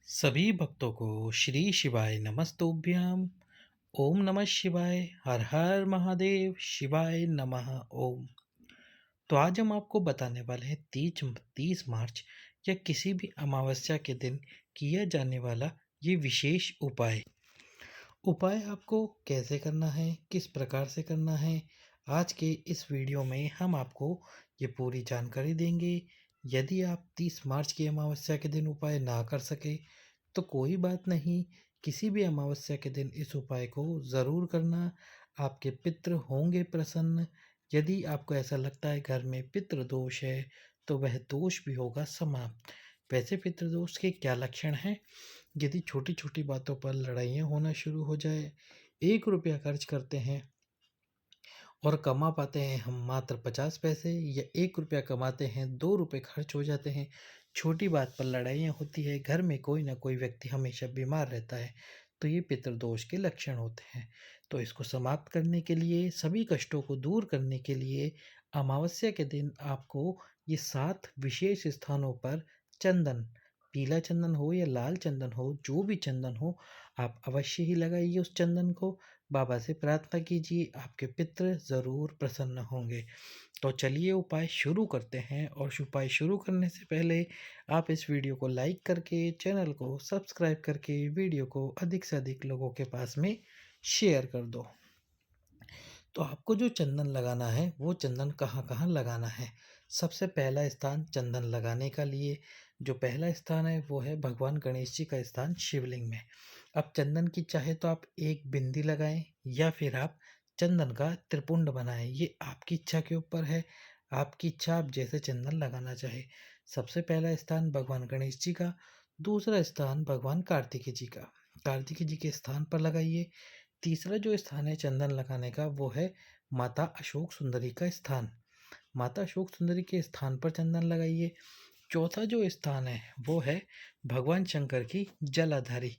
सभी भक्तों को श्री शिवाय नमस्तुभ्यम। ओम नमः शिवाय। हर हर महादेव। शिवाय नमः। ओम। तो आज हम आपको बताने वाले हैं 30 मार्च या किसी भी अमावस्या के दिन किया जाने वाला ये विशेष उपाय। उपाय आपको कैसे करना है, किस प्रकार से करना है, आज के इस वीडियो में हम आपको ये पूरी जानकारी देंगे। यदि आप 30 मार्च की अमावस्या के दिन उपाय ना कर सके तो कोई बात नहीं, किसी भी अमावस्या के दिन इस उपाय को ज़रूर करना। आपके पितृ होंगे प्रसन्न। यदि आपको ऐसा लगता है घर में पितृ दोष है तो वह दोष भी होगा समाप्त। वैसे पितृ दोष के क्या लक्षण हैं? यदि छोटी छोटी बातों पर लड़ाइयाँ होना शुरू हो जाए, 1 रुपया खर्च करते हैं और कमा पाते हैं हम मात्र 50 पैसे, या 1 रुपया कमाते हैं 2 रुपये खर्च हो जाते हैं। छोटी बात पर लड़ाइयाँ होती है, घर में कोई ना कोई व्यक्ति हमेशा बीमार रहता है, तो ये पितृदोष के लक्षण होते हैं। तो इसको समाप्त करने के लिए, सभी कष्टों को दूर करने के लिए अमावस्या के दिन आपको ये 7 विशेष स्थानों पर चंदन, पीला चंदन हो या लाल चंदन हो, जो भी चंदन हो, आप अवश्य ही लगाइए उस चंदन को। बाबा से प्रार्थना कीजिए, आपके पितृ ज़रूर प्रसन्न होंगे। तो चलिए उपाय शुरू करते हैं, और उपाय शुरू करने से पहले आप इस वीडियो को लाइक करके, चैनल को सब्सक्राइब करके, वीडियो को अधिक से अधिक लोगों के पास में शेयर कर दो। तो आपको जो चंदन लगाना है वो चंदन कहाँ कहाँ लगाना है? सबसे पहला स्थान चंदन लगाने का लिए जो पहला स्थान है वो है भगवान गणेश जी का स्थान, शिवलिंग में। अब चंदन की चाहे तो आप एक बिंदी लगाएं या फिर आप चंदन का त्रिपुंड बनाएं, ये आपकी इच्छा के ऊपर है। आपकी इच्छा, आप जैसे चंदन लगाना चाहे। सबसे पहला स्थान भगवान गणेश जी का, दूसरा स्थान भगवान कार्तिकेय जी का। कार्तिकेय जी के स्थान पर लगाइए। तीसरा जो स्थान है चंदन लगाने का वो है माता अशोक सुंदरी का स्थान। माता अशोक सुंदरी के स्थान पर चंदन लगाइए। चौथा जो स्थान है वो है भगवान शंकर की जलाधारी।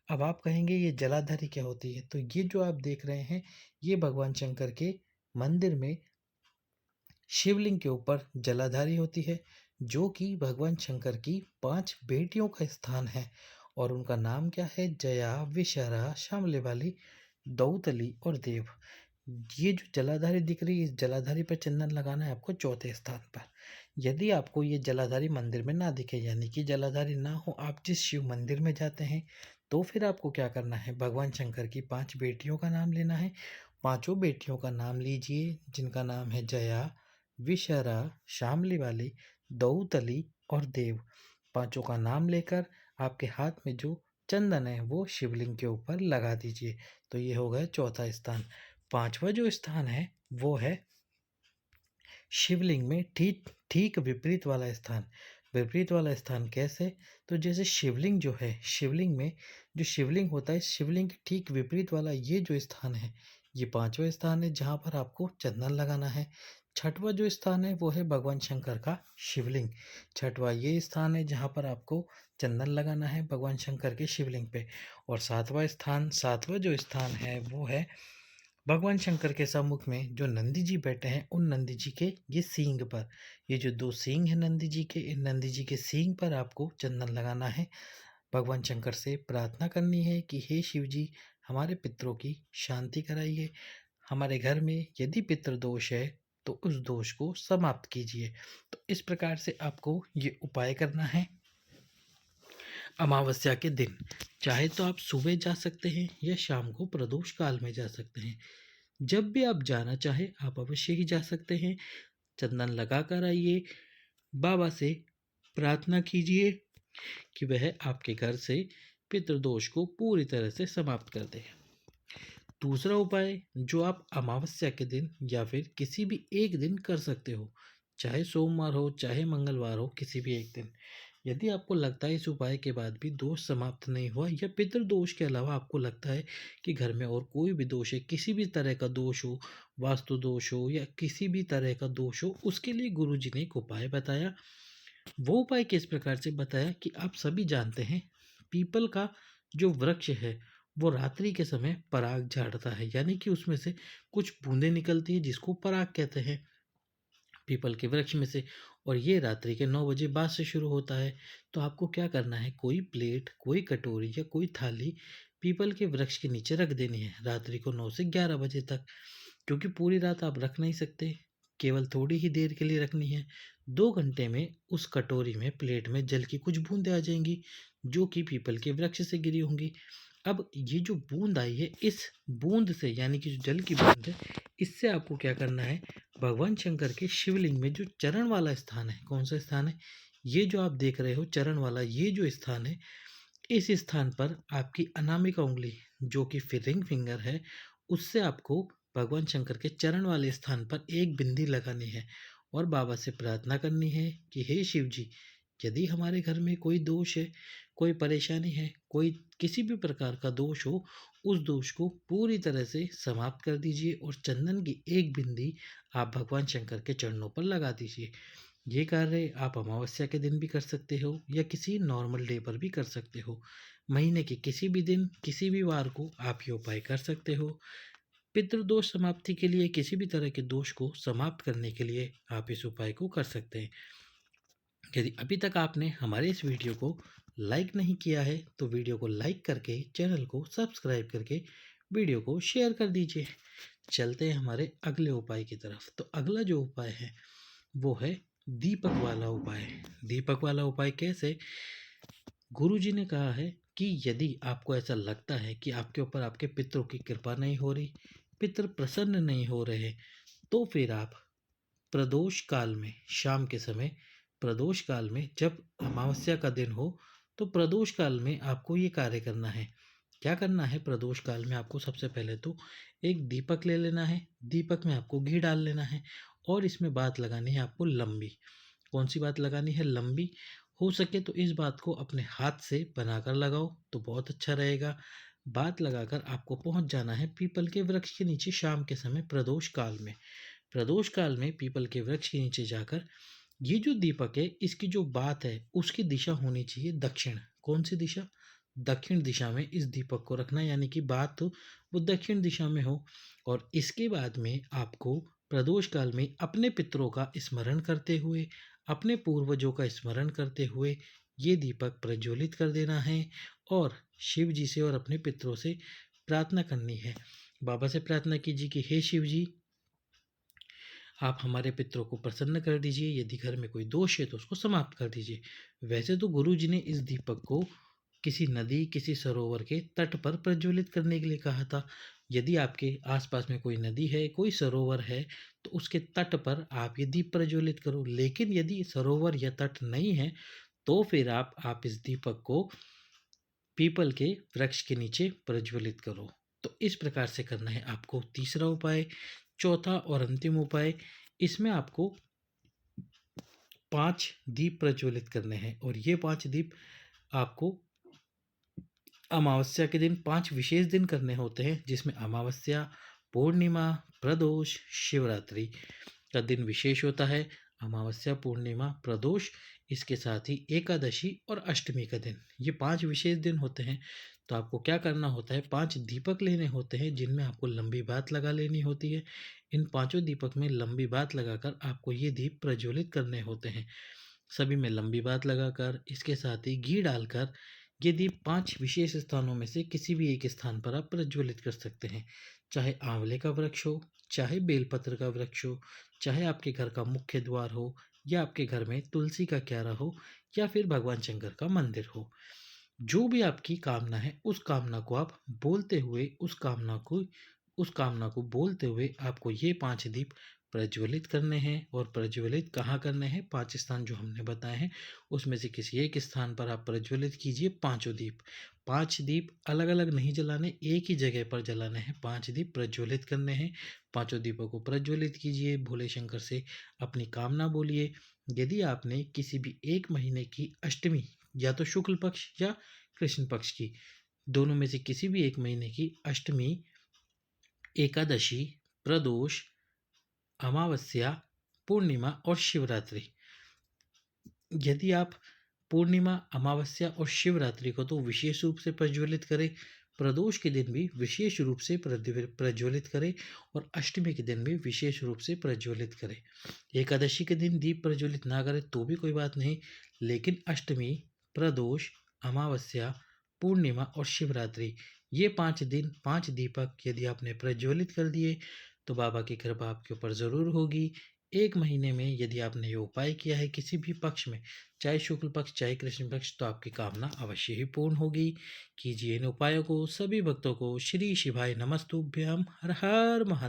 अब आप कहेंगे ये जलाधारी क्या होती है? तो ये जो आप देख रहे हैं ये भगवान शंकर के मंदिर में शिवलिंग के ऊपर जलाधारी होती है, जो कि भगवान शंकर की 5 बेटियों का स्थान है। और उनका नाम क्या है? जया, विशरा, शामले वाली, दौतली और देव। ये जो जलाधारी दिख रही है, इस जलाधारी पर चंदन लगाना है आपको चौथे स्थान पर। यदि आपको ये जलाधारी मंदिर में ना दिखे, यानी कि जलाधारी ना हो, आप जिस शिव मंदिर में जाते हैं, तो फिर आपको क्या करना है? भगवान शंकर की 5 बेटियों का नाम लेना है। पांचों बेटियों का नाम लीजिए, जिनका नाम है जया, विशरा, शामली वाली, दौतली और देव। पांचों का नाम लेकर आपके हाथ में जो चंदन है वो शिवलिंग के ऊपर लगा दीजिए। तो ये हो गया चौथा स्थान। पांचवा जो स्थान है वो है शिवलिंग में ठीक ठीक विपरीत वाला स्थान। विपरीत वाला स्थान कैसे? तो जैसे शिवलिंग जो है, शिवलिंग में जो शिवलिंग होता है, शिवलिंग के ठीक विपरीत वाला ये जो स्थान है, ये पांचवा स्थान है जहाँ पर आपको चंदन लगाना है। छठवा जो स्थान है वो है भगवान शंकर का शिवलिंग। छठवा ये स्थान है जहाँ पर आपको चंदन लगाना है भगवान शंकर के शिवलिंग पे। और सातवां जो स्थान है वो है भगवान शंकर के सम्मुख में जो नंदी जी बैठे हैं, उन नंदी जी के ये सींग पर, ये जो 2 सींग हैं नंदी जी के, इन नंदी जी के सींग पर आपको चंदन लगाना है। भगवान शंकर से प्रार्थना करनी है कि हे शिव जी, हमारे पितरों की शांति कराइए। हमारे घर में यदि पितृ दोष है तो उस दोष को समाप्त कीजिए। तो इस प्रकार से आपको ये उपाय करना है अमावस्या के दिन। चाहे तो आप सुबह जा सकते हैं या शाम को प्रदोष काल में जा सकते हैं। जब भी आप जाना चाहे आप अवश्य ही जा सकते हैं। चंदन लगा कर आइए, बाबा से प्रार्थना कीजिए कि वह आपके घर से पितृदोष को पूरी तरह से समाप्त कर दे। दूसरा उपाय जो आप अमावस्या के दिन या फिर किसी भी एक दिन कर सकते हो, चाहे सोमवार हो चाहे मंगलवार हो, किसी भी एक दिन। यदि आपको लगता है इस उपाय के बाद भी दोष समाप्त नहीं हुआ, या पितृदोष के अलावा आपको लगता है कि घर में और कोई भी दोष है, किसी भी तरह का दोष हो, वास्तु दोष हो या किसी भी तरह का दोष हो, उसके लिए गुरुजी ने एक उपाय बताया। वो उपाय किस प्रकार से बताया कि आप सभी जानते हैं, पीपल का जो वृक्ष है वो रात्रि के समय पराग झाड़ता है, यानी कि उसमें से कुछ बूंदें निकलती है जिसको पराग कहते हैं। पीपल के वृक्ष में से, और ये रात्रि के 9 बजे बाद से शुरू होता है। तो आपको क्या करना है, कोई प्लेट, कोई कटोरी या कोई थाली पीपल के वृक्ष के नीचे रख देनी है रात्रि को 9 से 11 बजे तक। क्योंकि पूरी रात आप रख नहीं सकते, केवल थोड़ी ही देर के लिए रखनी है। 2 घंटे में उस कटोरी में, प्लेट में जल की कुछ बूंदें आ जाएंगी जो कि पीपल के वृक्ष से गिरी होंगी। अब ये जो बूंद आई है, इस बूंद से, यानी कि जो जल की बूंद है, इससे आपको क्या करना है, भगवान शंकर के शिवलिंग में जो चरण वाला स्थान है, कौन सा स्थान है, ये जो आप देख रहे हो चरण वाला, ये जो स्थान है, इस स्थान पर आपकी अनामिका उंगली, जो कि रिंग फिंगर है, उससे आपको भगवान शंकर के चरण वाले स्थान पर एक बिंदी लगानी है और बाबा से प्रार्थना करनी है कि हे शिव जी, यदि हमारे घर में कोई दोष है, कोई परेशानी है, कोई किसी भी प्रकार का दोष हो, उस दोष को पूरी तरह से समाप्त कर दीजिए और चंदन की एक बिंदी आप भगवान शंकर के चरणों पर लगा दीजिए। ये कार्य आप अमावस्या के दिन भी कर सकते हो या किसी नॉर्मल डे पर भी कर सकते हो। महीने के किसी भी दिन, किसी भी वार को आप ये उपाय कर सकते हो। पितृदोष समाप्ति के लिए, किसी भी तरह के दोष को समाप्त करने के लिए आप इस उपाय को कर सकते हैं। यदि अभी तक आपने हमारे इस वीडियो को लाइक नहीं किया है तो वीडियो को लाइक करके, चैनल को सब्सक्राइब करके वीडियो को शेयर कर दीजिए। चलते हैं हमारे अगले उपाय की तरफ। तो अगला जो उपाय है वो है दीपक वाला उपाय। दीपक वाला उपाय कैसे? गुरुजी ने कहा है कि यदि आपको ऐसा लगता है कि आपके ऊपर आपके पितरों की कृपा नहीं हो रही, पितर प्रसन्न नहीं हो रहे, तो फिर आप प्रदोष काल में, शाम के समय, प्रदोष काल में, जब अमावस्या का दिन हो, तो प्रदोष काल में आपको ये कार्य करना है। क्या करना है? प्रदोष काल में आपको सबसे पहले तो एक दीपक ले लेना है। दीपक में आपको घी डाल लेना है और इसमें बात लगानी है आपको लंबी। कौन सी बात लगानी है? लंबी। हो सके तो इस बात को अपने हाथ से बनाकर लगाओ तो बहुत अच्छा रहेगा। बात लगाकर आपको पहुंच जाना है पीपल के वृक्ष के नीचे शाम के समय, प्रदोष काल में। प्रदोष काल में पीपल के वृक्ष के नीचे जाकर ये जो दीपक है, इसकी जो बात है, उसकी दिशा होनी चाहिए दक्षिण। कौन सी दिशा? दक्षिण दिशा में इस दीपक को रखना, यानी कि बात तो वो दक्षिण दिशा में हो। और इसके बाद में आपको प्रदोष काल में अपने पितरों का स्मरण करते हुए, अपने पूर्वजों का स्मरण करते हुए ये दीपक प्रज्वलित कर देना है और शिव जी से और अपने पितरों से प्रार्थना करनी है। बाबा से प्रार्थना कीजिए कि हे शिव जी, आप हमारे पितरों को प्रसन्न कर दीजिए, यदि घर में कोई दोष है तो उसको समाप्त कर दीजिए। वैसे तो गुरु जी ने इस दीपक को किसी नदी, किसी सरोवर के तट पर प्रज्वलित करने के लिए कहा था। यदि आपके आसपास में कोई नदी है, कोई सरोवर है, तो उसके तट पर आप ये दीप प्रज्वलित करो। लेकिन यदि सरोवर या तट नहीं है तो फिर आप इस दीपक को पीपल के वृक्ष के नीचे प्रज्वलित करो। तो इस प्रकार से करना है आपको तीसरा उपाय। चौथा और अंतिम उपाय, इसमें आपको 5 दीप प्रज्वलित करने हैं और ये 5 दीप आपको अमावस्या के दिन, 5 विशेष दिन करने होते हैं, जिसमें अमावस्या, पूर्णिमा, प्रदोष, शिवरात्रि का दिन विशेष होता है। अमावस्या, पूर्णिमा, प्रदोष, इसके साथ ही एकादशी और अष्टमी का दिन, ये 5 विशेष दिन होते हैं। तो आपको क्या करना होता है, 5 दीपक लेने होते हैं जिनमें आपको लंबी बात लगा लेनी होती है। इन पांचों दीपक में लंबी बात लगाकर आपको ये दीप प्रज्वलित करने होते हैं। सभी में लंबी बात लगाकर, इसके साथ ही घी डालकर ये दीप 5 विशेष स्थानों में से किसी भी एक स्थान पर आप प्रज्वलित कर सकते हैं। चाहे आंवले का वृक्ष हो, चाहे बेलपत्र का वृक्ष हो, चाहे आपके घर का मुख्य द्वार हो, या आपके घर में तुलसी का क्यारा हो, या फिर भगवान शंकर का मंदिर हो। जो भी आपकी कामना है, उस कामना को आप बोलते हुए, उस कामना को बोलते हुए आपको ये 5 दीप प्रज्वलित करने हैं। और प्रज्वलित कहाँ करने हैं? 5 स्थान जो हमने बताए हैं उसमें से किसी एक स्थान पर आप प्रज्वलित कीजिए पांचों दीप। 5 दीप अलग अलग नहीं जलाने, एक ही जगह पर जलाने हैं। 5 दीप प्रज्वलित करने हैं। पांचों दीपों को प्रज्वलित कीजिए, भोले शंकर से अपनी कामना बोलिए। यदि आपने किसी भी एक महीने की अष्टमी, या तो शुक्ल पक्ष या कृष्ण पक्ष की, दोनों में से किसी भी एक महीने की अष्टमी, एकादशी, प्रदोष, अमावस्या, पूर्णिमा और शिवरात्रि, यदि आप पूर्णिमा, अमावस्या और शिवरात्रि को तो विशेष रूप से प्रज्वलित करें। प्रदोष के दिन भी विशेष रूप से प्रज्वलित करें और अष्टमी के दिन भी विशेष रूप से प्रज्वलित करें। एकादशी के दिन दीप प्रज्वलित ना करें तो भी कोई बात नहीं, लेकिन अष्टमी, प्रदोष, अमावस्या, पूर्णिमा और शिवरात्रि, ये 5 दिन 5 दीपक यदि आपने प्रज्वलित कर दिए तो बाबा की कृपा आपके ऊपर ज़रूर होगी। 1 महीने में यदि आपने ये उपाय किया है किसी भी पक्ष में, चाहे शुक्ल पक्ष चाहे कृष्ण पक्ष, तो आपकी कामना अवश्य ही पूर्ण होगी। कीजिए इन उपायों को। सभी भक्तों को श्री शिवाय नमस्तुभ्यम। हर हर महादेव।